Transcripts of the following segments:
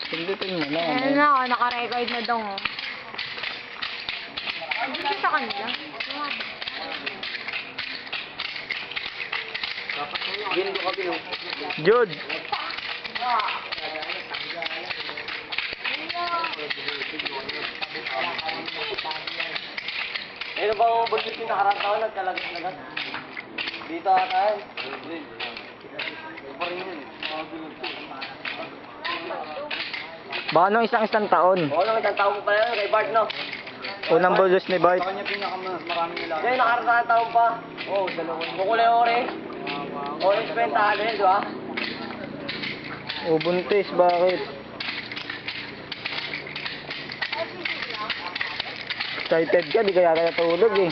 Pindutin mo na. Ayan na, oh, naka-record na dong, oh. Hindi sa kanila. Gindo ka bilo. Jude! Ano ba ang bagay yung nakarang taon nagkalagat-lagat? Dito ata eh. Baka nung isang taon. Oo, nang isang taon pa yan kay Bart, no? Unang bulos ni Bart. Kanya pinakamaraming nila. Hindi, nakarang taon pa. Oo, dalawang. Kukulay ore. Orange pentado yun, di ba? O, buntis, bakit? Excited ka, di kaya natulog eh.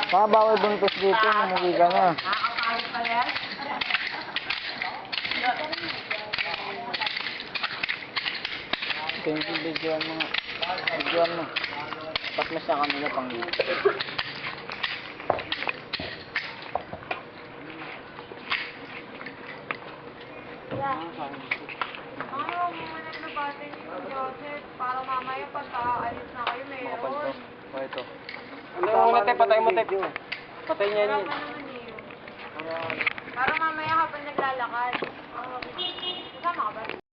Baka bawal buntis dito, umuwi ka na. Thank you, videoan mo nga. Videoan mo. Tapat mo sa kanila pang Ayaw mo man naglabatin yung Joseph para mamaya pagka-alis na kayo meron. ito. Ano yung natay, patay mo tayo. Patay niya Wala yun. pa naman yun. Para mamaya habang naglalakad. Kasama ka ba?